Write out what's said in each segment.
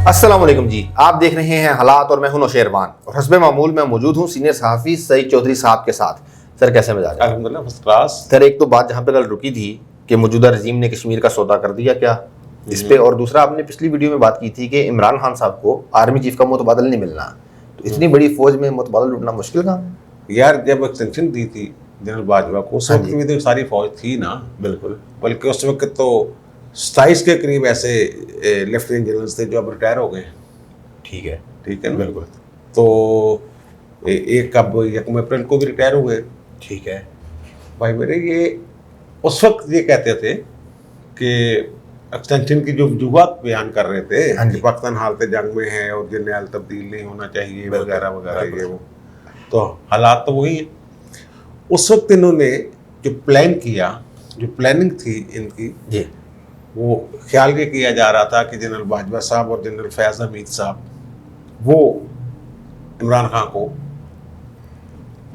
अस्सलाम वालेकुम जी, आप देख रहे हैं हालात और मैं हूं नौशेरवान और हस्बे मामूल मैं मौजूद हूं सीनियर सहाफ़ी सईद चौधरी साहब के साथ। सर कैसे मिजाज है? अल्हम्दुलिल्लाह फर्स्ट क्लास। सर एक तो बात जहां पे कल रुकी थी कि मौजूदा रजीम ने कश्मीर का सौदा कर दिया क्या इस पे, और दूसरा आपने पिछली वीडियो में बात की थी कि इमरान खान साहब को आर्मी चीफ का मुतबादल नहीं मिलना, तो इतनी बड़ी फौज में मुतबादल ढूंढना मुश्किल काम है यार जब एक्सटेंशन दी थी जनरल बाजवा को उस वक्त भी तो सारी फौज थी ना, बिल्कुल, बल्कि उस वक्त तो 27 के करीब ऐसे लेफ्टिनेंट जनरल्स थे जो अब रिटायर हो गए। ठीक है ना, बिल्कुल, तो एक अब 1 अप्रैल को भी रिटायर हो गए। ठीक है भाई मेरे ये उस वक्त ये कहते थे कि एक्सटेंशन की जो वजूहत बयान कर रहे थे कि पाकिस्तान हालत जंग में है और जर्नैल तब्दील नहीं होना चाहिए वगैरह वगैरह, ये वो तो हालात तो वही है। उस वक्त इन्होंने जो प्लान किया, जो प्लानिंग थी इनकी जी, वो ख्याल के किया जा रहा था कि जनरल बाजवा साहब और जनरल फैज हमीद साहब वो इमरान खान को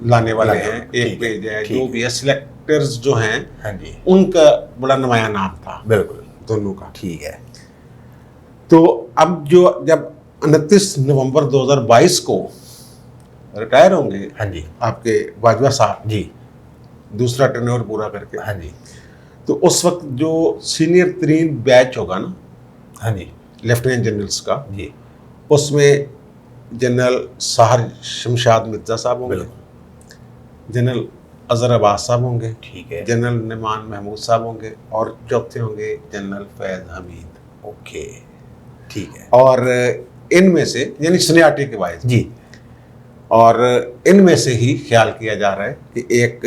लाने वाले हैं, एक पेज है जो भी है, सिलेक्टर्स जो हैं, हाँ जी, उनका बड़ा नुमाया नाम था बिल्कुल दोनों का। ठीक है। तो अब जब 29 नवंबर 2022 को रिटायर होंगे, हाँ जी, आपके बाजवा साहब जी, दूसरा टर्नओवर पूरा करके, हाँ जी, तो उस वक्त जो सीनियर तरीन बैच होगा ना, हाँ जी, लेफ्टिनेंट जनरल्स का, जी, उसमें जनरल साहर शमशाद मिर्जा साहब होंगे, जनरल अजहर अब्बास साहब होंगे, ठीक है, जनरल नमान महमूद साहब होंगे और चौथे होंगे जनरल फैज हमीद। ओके, ठीक है, और इनमें से यानी सीनियरिटी के वाइज जी, और इनमें से ही ख्याल किया जा रहा है कि एक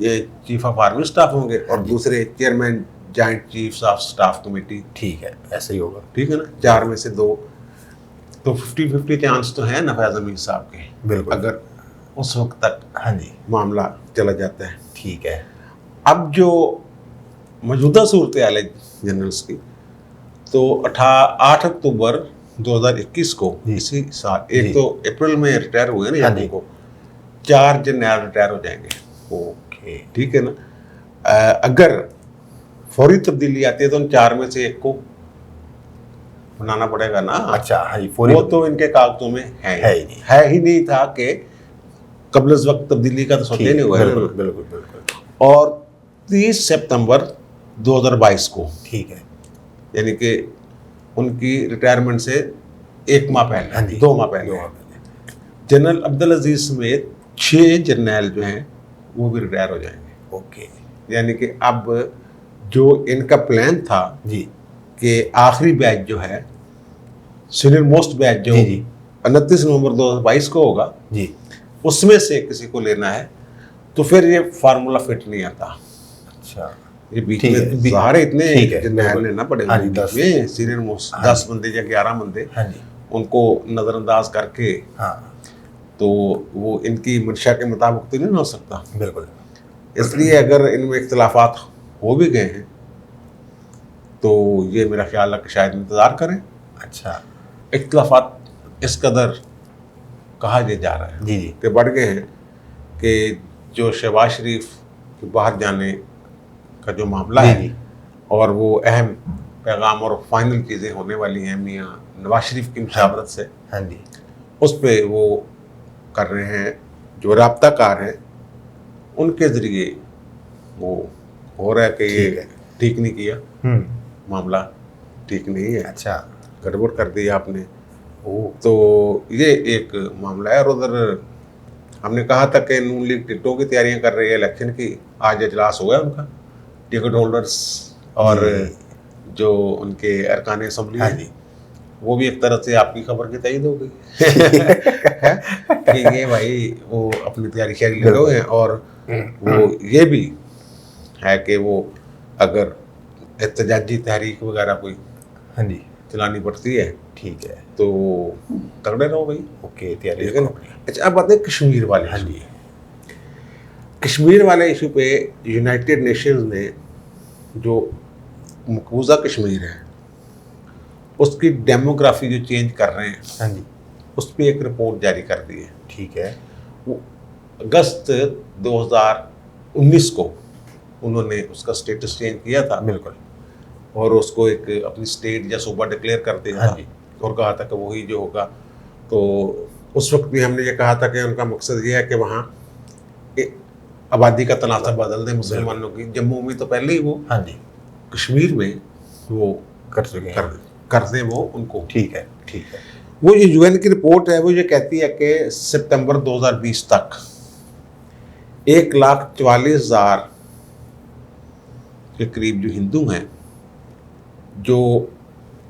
ये चीफ ऑफ आर्मी स्टाफ होंगे और दूसरे chairman joint chiefs of staff committee. ठीक है, ऐसा ही होगा, ठीक है ना, 4 में से 2, तो 50-50 चांस तो है ना फैज हमीद साहब के, बिल्कुल, अगर उस वक्त तक हाँ जी, मामला चला जाता है। ठीक है, अब जो मौजूदा सूरत हाल है जनरल्स की, तो 8 अक्टूबर 2021 को इसी साल, एक तो अप्रैल में रिटायर हुए ना हाँ को, 4 जनरल रिटायर हो जाएंगे। ओके, ठीक है ना, अगर फौरी तब्दीली आती है तो उन 4 में से एक को बनाना पड़ेगा ना। अच्छा, हाँ जी, वो तो इनके कागजों में है ही नहीं था कि कबल इस वक्त तब्दीली का तो सोचे नहीं हुआ है। बिल्कुल बिल्कुल बिल्कुल। और 30 सितंबर 2022 को, ठीक है, यानी कि उनकी रिटायरमेंट से 1 माह पहले, 2 माह पहले, जनरल अब्दुल अजीज समेत 6 जर्नैल जो हैं वो भी रिटायर हो जाएंगे। ओके, यानी कि अब जो इनका प्लान था जी कि आखिरी बैच जो है, सीनियर मोस्ट बैच जो 29 नवंबर 2022 को होगा जी, उसमें से किसी को लेना है, तो फिर ये फार्मूला फिट नहीं आता। अच्छा, ये बीच में सहारे इतने जर्नैल लेना पड़ेगा, में सीनियर मोस्ट 10 बंदे या 11 बंदे, उनको नज़रअंदाज करके, तो वो इनकी मंशा के मुताबिक तो नहीं हो सकता। बिल्कुल, इसलिए अगर इनमें इख्तलाफात हो भी गए हैं तो ये मेरा ख्याल है कि शायद इंतज़ार करें। अच्छा, इख्तलाफात इस कदर कहा जा रहा है जी कि बढ़ गए हैं कि जो शहबाज शरीफ के बाहर जाने का जो मामला है और वो अहम पैगाम और फाइनल चीज़ें होने वाली हैं मियाँ नवाज शरीफ की मुशावरत से, हाँ जी, उस पर वो कर रहे हैं, जो राब्ताकार हैं उनके ज़रिए वो हो रहा है कि ये ठीक नहीं किया, मामला ठीक नहीं है, अच्छा, गड़बड़ कर दी आपने। तो ये एक मामला है। और उधर हमने कहा था कि नून लीग टिकटों की तैयारियां कर रही है इलेक्शन की, आज इजलास हुआ है उनका, टिकट होल्डर्स और जो उनके अरकान असम्बली हैं, वो भी एक तरह से आपकी खबर की तईद हो गई कि ये भाई वो अपनी तैयारी शैरी लगे हुए हैं। और वो ये भी है कि वो अगर एहतजाजी तहरीक वगैरह कोई चलानी पड़ती है, ठीक है, तो तगड़े रहो भाई। ओके, तैयारी। अच्छा, अब आते हैं कश्मीर वाले। कश्मीर वाले इशू पे यूनाइटेड नेशंस ने जो मकबूजा कश्मीर है उसकी डेमोग्राफी जो चेंज कर रहे हैं, उस पर एक रिपोर्ट जारी कर दी है। ठीक है, वो अगस्त 2019 को उन्होंने उसका स्टेटस चेंज किया था, बिल्कुल, और उसको एक अपनी स्टेट या सूबा डिक्लेयर कर दिया था और कहा था कि वही जो होगा। तो उस वक्त भी हमने ये कहा था कि उनका मकसद ये है कि वहाँ आबादी का तनासब बदल दें मुसलमानों की। जम्मू में तो पहले ही वो, हाँ जी, कश्मीर में वो कर चुके हैं। कर दें वो उनको। ठीक है, ठीक है। वो ये यूएन की रिपोर्ट है, वो ये कहती है कि सितंबर 2020 तक 1,44,000 के करीब जो हिंदू हैं जो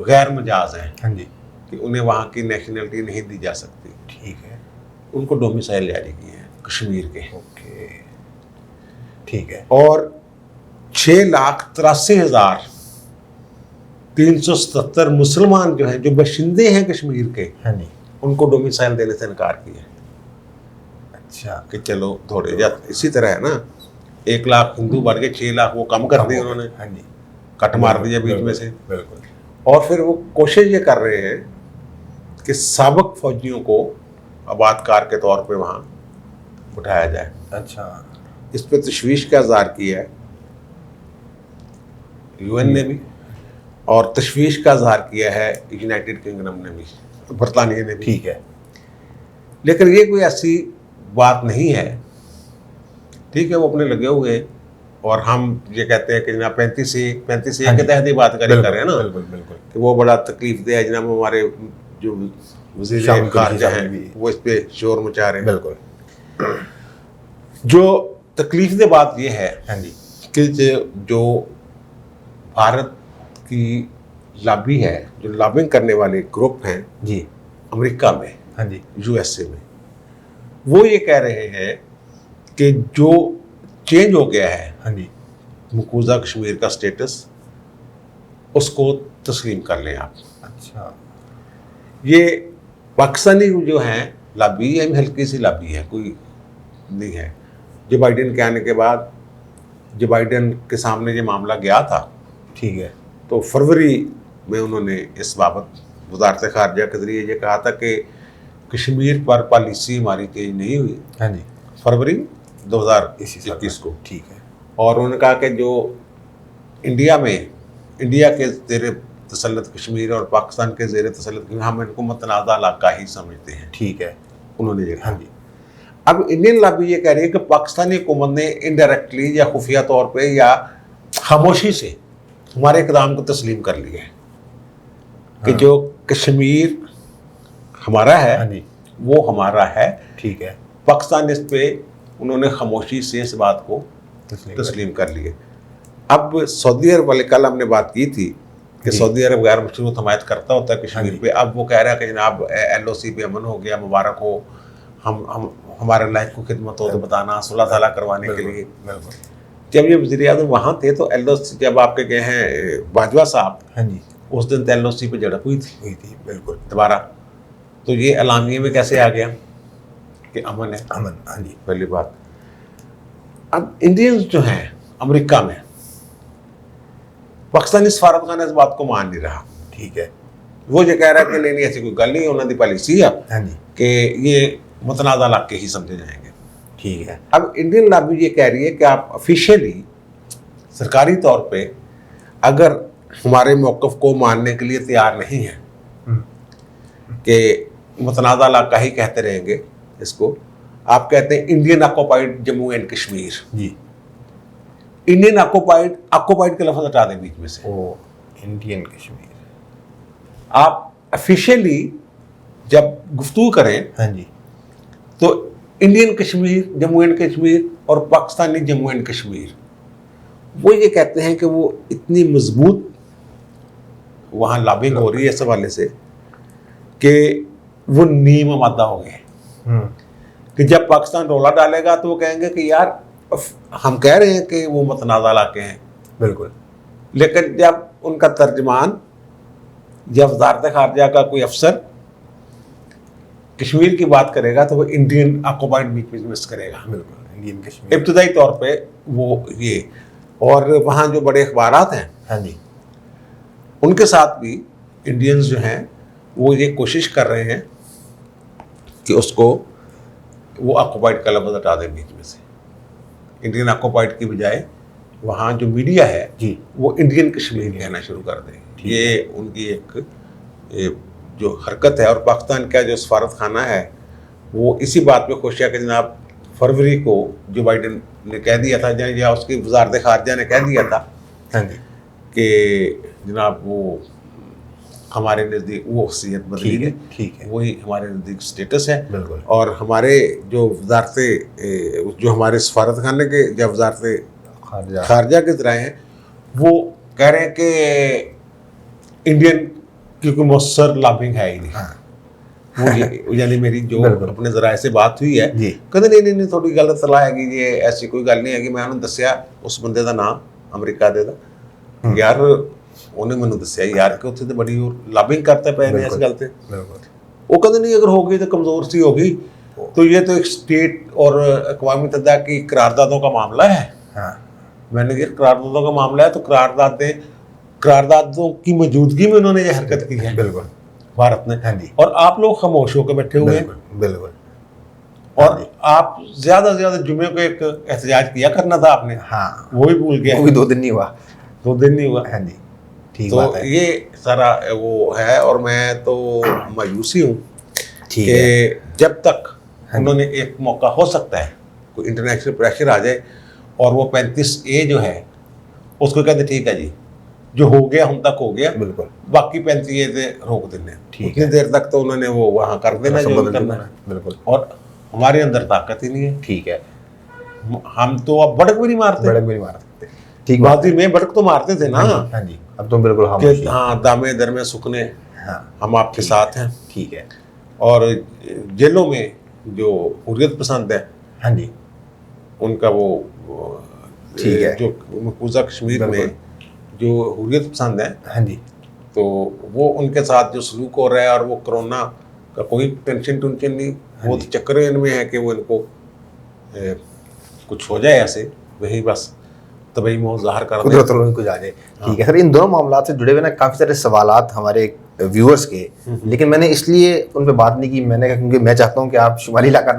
गैर मजाज हैं, हाँ जी, कि उन्हें वहाँ की नेशनलिटी नहीं दी जा सकती, ठीक है, उनको डोमिसाइल जारी किए हैं कश्मीर के। ओके, ठीक है। और 6,83,377 मुसलमान जो हैं, जो बशिंदे हैं कश्मीर के, हाँ जी, उनको डोमिसाइल देने से इनकार किया। अच्छा, कि चलो थोड़े जा, इसी तरह है ना, 1 लाख हिंदू बढ़ के 6 लाख वो कम कर दिए उन्होंने, हाँ जी, कट मार दिया बीच में से। बिल्कुल। और फिर वो कोशिश ये कर रहे हैं कि साबिक फौजियों को आबादकार के तौर पे वहाँ उठाया जाए। अच्छा, इस पे तशवीश का इज़हार किया है यूएन ने भी, और तशवीश का इज़हार किया है यूनाइटेड किंगडम ने भी, बरतानिया ने भी। ठीक है, लेकिन ये कोई ऐसी बात नहीं है, ठीक है, वो अपने लगे हुए हैं। और हम ये कहते हैं कि जनाब 35 हाँ के जी, तहत ही बात कर रहे हैं ना, बिल्कुल बिल्कुल। कि वो बड़ा तकलीफ दे है जनाब, हमारे जो वज़ीर शामिल ख़ारिजा शामिल हैं भी। वो इस पे शोर मचा रहे हैं। बिल्कुल, जो तकलीफ दे बात ये है हाँ जी, कि जो भारत की लॉबी है, जो लॉबिंग करने वाले ग्रुप हैं जी, अमेरिका में, हाँ जी, यूएसए में, वो ये कह रहे हैं कि जो चेंज हो गया है हाँ जी, मकबूजा कश्मीर का स्टेटस, उसको तस्लीम कर लें आप। अच्छा, ये पाकिस्तानी जो हैं लॉबी, ये हल्की सी लॉबी है, कोई नहीं है। जो बाइडेन के आने के बाद, जो बाइडेन के सामने ये मामला गया था, ठीक है, तो फरवरी में उन्होंने इस बाबत वज़ारत ख़ारिजा के ज़रिए ये कहा था कि कश्मीर पर पॉलिसी हमारी चेंज नहीं हुई, हाँ जी, फरवरी इसी 2021 को। ठीक है, और उन्होंने कहा कि जो इंडिया के ज़ेर तसल्लुत कश्मीर और पाकिस्तान के ज़ेर तसल्लुत कश्मीर, हम इनको मतनाज़ा इलाका ही समझते हैं। ठीक है, उन्होंने ये कहा। हाँ जी, अब इंडियन लॉबी ये कह रही है कि पाकिस्तानी हुकूमत ने इनडायरेक्टली या खुफिया तौर पे या खामोशी से हमारे इक़दाम को तस्लीम कर लिया है कि जो कश्मीर हमारा हाँ है जी, वो हमारा है। ठीक है, पाकिस्तान इस पे उन्होंने खामोशी से इस बात को तस्लीम कर लिए। अब सऊदी अरब वाले, कल हमने बात की थी कि सऊदी अरब गैर मशरूत हमायत करता होता है कश्मीर पे। अब वो कह रहा है कि जनाब LOC पे अमन हो गया, मुबारक हो, हम हमारे लाइफ को खिदमत हो तो बताना, सुलह साला करवाने के लिए। बिल्कुल, जब ये वज़ीर आज़म वहाँ थे तो LOC, जब आपके गए हैं बाजवा साहब, हाँ जी, उस दिन तो LOC पे झड़प हुई थी बिल्कुल, दोबारा। तो ये एलामिया में कैसे आ गया कि अमन है? अमन, हाँ जी, पहली बात। अब इंडियंस जो हैं अमेरिका में, पाकिस्तानी सफारतखाना इस बात को मान नहीं रहा। ठीक है, वो ये कह रहा है कि नहीं ऐसी कोई गल नहीं, उन्होंने पॉलिसी है हाँ जी, कि ये मुतनाज़ा इलाके ही समझे जाएंगे। ठीक है, अब इंडियन लॉबी ये कह रही है कि आप ऑफिशियली सरकारी तौर पे अगर हमारे मौक़िफ़ को मानने के लिए तैयार नहीं है कि मुतनाज़ा इलाका ही कहते रहेंगे इसको, आप कहते हैं Indian occupied Jammu and Kashmir, जी, इंडियन ऑक्युपाइड के लफ्ज़ हटा दें बीच में से। ओ, इंडियन कश्मीर, आप ऑफिशियली जब गुफ्तगू करें हाँ जी, तो इंडियन कश्मीर, जम्मू एंड कश्मीर और पाकिस्तानी जम्मू एंड कश्मीर, वो ये कहते हैं कि वो इतनी मजबूत वहाँ लॉबिंग हो रही है इस हवाले से कि वो नीम मादा हो गए कि जब पाकिस्तान रोला डालेगा तो वो कहेंगे कि यार हम कह रहे हैं कि वो मतनाज़ा इलाके हैं, बिल्कुल, लेकिन जब उनका तर्जमान या वज़ारत ख़ारिजा का कोई अफसर कश्मीर की बात करेगा तो वो इंडियन ऑक्युपाइड बीच में मिस करेगा, बिल्कुल, इंडियन कश्मीर, इब्तदाई तौर पे वो ये। और वहाँ जो बड़े अखबारात हैं, हाँ जी, उनके साथ भी इंडियंस जो हैं वो ये कोशिश कर रहे हैं कि उसको वो ऑक्युपाइड का लफ्ज़ हटा दें बीच में से। इंडियन ऑक्युपाइड की बजाय वहाँ जो मीडिया है जी, वो इंडियन कश्मीर कहना शुरू कर दें। ये उनकी एक जो हरकत है, और पाकिस्तान का जो सफारत खाना है वो इसी बात पे खुश है कि जनाब फरवरी को जो बाइडन ने कह दिया था, या उसकी वजारत खारजा ने कह दिया था हाँ जी कि जनाब वो हमारे नज़दीक वो हसीयत बदली है, ठीक है, वही हमारे नज़दीक स्टेटस है। बिल्कुल। और हमारे जो वजारत जो हमारे सफारत खाने के या वजारत खारजा के ज़राए हैं वो कह रहे हैं कि इंडियन की कोई मौसर लॉबिंग है ही नहीं। हाँ। वो यानी मेरी जो अपने ज़राए से बात हुई है, जी। कहते नहीं थोड़ी गलत सलाह है कि ये ऐसी कोई गल नहीं है कि मैं उन्हें दसिया उस बंदे का नाम अमरीका दे दा यार ਉਹਨੇ ਮੈਨੂੰ ਦੱਸਿਆ ਯਾਰ ਕਿ ਉੱਥੇ ਤੇ ਬੜੀ ਲॉबिंग करते पे ने इस गल पे। वो कहते नहीं अगर होगी तो कमज़ोर सी होगी, तो ये तो एक स्टेट और अक़वाम मुत्तहिदा की करारदादों का मामला है। हाँ। मैंने कहा करारदादों का मामला है तो करारदादों की मौजूदगी में उन्होंने ये हरकत की है बिल्कुल भारत ने। हाँ जी। और आप लोग खामोश होकर बैठे हुए हैं। बिल्कुल। और आप ज़्यादा से ज़्यादा जुमे को एक एहतजाज किया करना था आपने। हाँ, वो भी भूल गया। वो भी 2 दिन नहीं हुआ। 2 दिन नहीं हुआ। हाँ जी, ठीक तो बात है। ये सारा वो है, और मैं तो मायूसी हूँ ठीक कि है। जब तक उन्होंने एक मौका हो सकता है कोई इंटरनेशनल प्रेशर आ जाए और वो 35A जो है उसको कहते ठीक है जी जो हो गया हम तक हो गया, बिल्कुल, बाकी 35A से रोक देने, ठीक उतनी है। देर तक तो उन्होंने वो वहाँ कर देना जो भी करना है। बिल्कुल। और हमारे अंदर ताकत ही नहीं है। ठीक है, हम तो अब भड़क भी नहीं मारते। भड़क भी नहीं मार सकते। ठीक बात बाजी में भड़क तो मारते थे ना। हाँ जी, अब तो बिल्कुल हम कि हाँ दामे दरमे सुखने, हाँ, हम आपके साथ हैं। ठीक है। और जेलों में जो हुर्रियत पसंद है, हाँ जी, उनका वो ठीक है। जो मकबूजा कश्मीर में जो हुर्रियत पसंद है, हाँ जी, तो वो उनके साथ जो सलूक हो रहा है, और वो कोरोना का कोई टेंशन नहीं, वो तो चक्कर इनमें है कि वो इनको कुछ हो जाए ऐसे, वही बस तभी मोह ज़ाहिर कर दें। कुछ आ जाए। ठीक है सर, इन दोनों मामलों से जुड़े हुए ना काफ़ी सारे सवालात हमारे व्यूअर्स के, लेकिन मैंने इसलिए उन पर बात नहीं की, मैंने कहा क्योंकि मैं चाहता हूँ कि आप शुमाली इलाका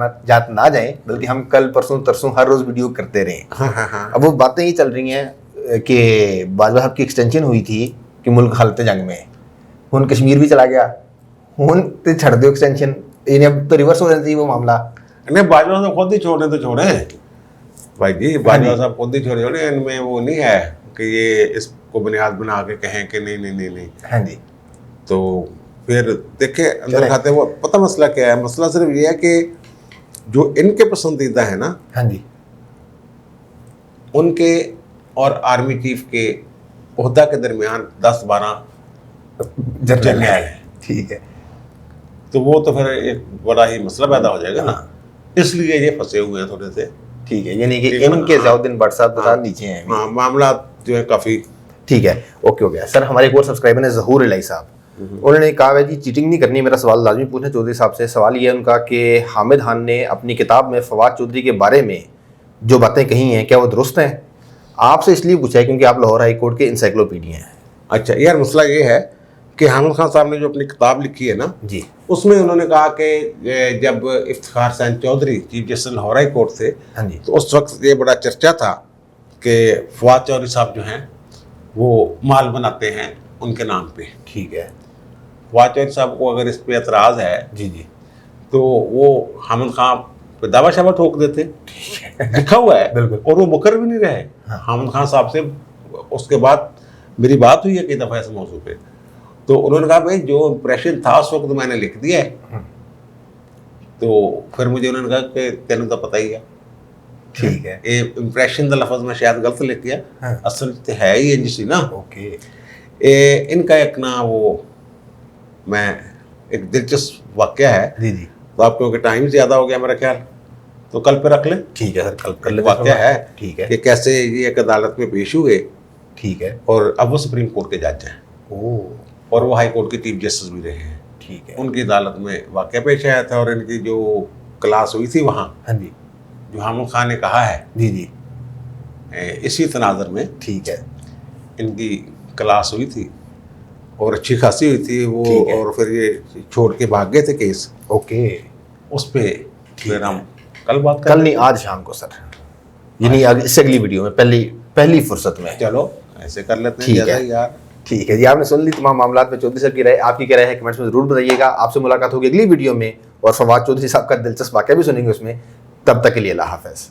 ना जाएं, बल्कि हम कल परसों तरसों हर रोज़ वीडियो करते रहें। हाँ। अब वो बातें ही चल रही हैं कि बाजवा साहब की एक्सटेंशन हुई थी कि मुल्क हालत जंग में, हुन कश्मीर भी चला गया, हुन तो छड़ दो एक्सटेंशन, यानी अब तो रिवर्स हो जाना चाहिए वो मामला। नहीं, बाजवा साहब खुद ही छोड़े तो छोड़े भाई जी, बाजवा साहब खुद ही छोड़े, इनमें वो नहीं है कि ये इसको बुनियाद बना के कहें कि नहीं। हाँ जी, तो फिर देखे अंदर खाते वो पता मसला क्या है। मसला सिर्फ ये है कि जो इनके पसंदीदा है ना, हाँ जी, उनके और आर्मी चीफ के ओहदा के दरमियान 10-12 जर्नल है। ठीक है, तो वो तो फिर एक बड़ा ही मसला पैदा हो जाएगा ना, इसलिए ये फंसे हुए हैं थोड़े से। ठीक है, यानी कि इनके ज़ियाउद्दीन भट्ट साहब के साथ नीचे हैं। हाँ, मामला जो है काफ़ी ठीक है, ओके हो गया सर। हमारे एक और सब्सक्राइबर ने ज़हूर इलाई साहब, उन्होंने कहा है जी चीटिंग नहीं करनी। मेरा सवाल लाजमी पूछना चौधरी साहब से। सवाल ये है उनका कि हामिद खान ने अपनी किताब में फवाद चौधरी के बारे में जो बातें कही हैं क्या वो दुरुस्त हैं? आपसे इसलिए पूछा है क्योंकि आप लाहौर हाई कोर्ट के इंसाइक्लोपीडिया हैं। अच्छा यार, मसला ये है कि हामिद खान साहब ने जो अपनी किताब लिखी है ना जी, उसमें उन्होंने कहा कि जब Iftikhar Hussain Chaudhry chief justice Lahore High Court थे, हाँ जी, तो उस वक्त ये बड़ा चर्चा था कि फवाद चौधरी साहब जो हैं वो माल बनाते हैं उनके नाम पे। ठीक है, फवाद चौधरी साहब को अगर इस पे एतराज़ है जी जी, तो वो हामिद खान पे दावा शावा ठोक देते, लिखा हुआ है बिल्कुल। और वो मुकर भी नहीं रहे। हामिद खान साहब से उसके बाद मेरी बात हुई है कई दफ़ा इस मौजू पे, तो उन्होंने कहा भाई जो इम्प्रेशन था उस वक्त मैंने लिख दिया है। तो फिर मुझे उन्होंने कहा कि तेन तो पता ही है। ठीक है, ये इम्प्रेशन का लफ्ज़ मैं शायद गलत लिख गया, हाँ। असल तो है ही इंज सी ना। ओके, इनका एक ना वो मैं एक दिलचस्प वाक़या है, जी जी, तो आप क्योंकि टाइम ज़्यादा हो गया मेरा ख्याल, तो कल पे रख लें। ठीक है सर, कल कर लेते वाक़या है ठीक है, कि कैसे ये एक अदालत में पेश हुए ठीक है, और अब वो सुप्रीम कोर्ट के जज हैं ओह और वो हाई कोर्ट के चीफ जस्टिस भी रहे हैं। ठीक है, उनकी अदालत में वाक़या पेश आया था और इनकी जो क्लास हुई थी वहाँ, हाँ जी, जो हामिद खान ने कहा है जी जी, इसी तनाज़र में ठीक है, इनकी क्लास हुई थी और अच्छी खासी हुई थी वो, ठीक है। और फिर ये छोड़ के भाग गए थे केस, ओके, उस पे फिर हम कल बात कल नहीं आज शाम को सर, यानी इससे अगली वीडियो में पहली फुर्सत में। चलो ऐसे कर लेते हैं ठीक जैसा है। यार। ठीक है जी, आपने सुन ली तमाम मामला में चौधरी साहब की राय। आपकी क्या राय है कमेंट्स में जरूर बताइएगा। आपसे मुलाकात होगी अगली वीडियो में और फवाद चौधरी साहब का दिलचस्प वाक़या भी सुनेंगे उसमें। तब तक के लिए अल्लाह हाफ़िज़।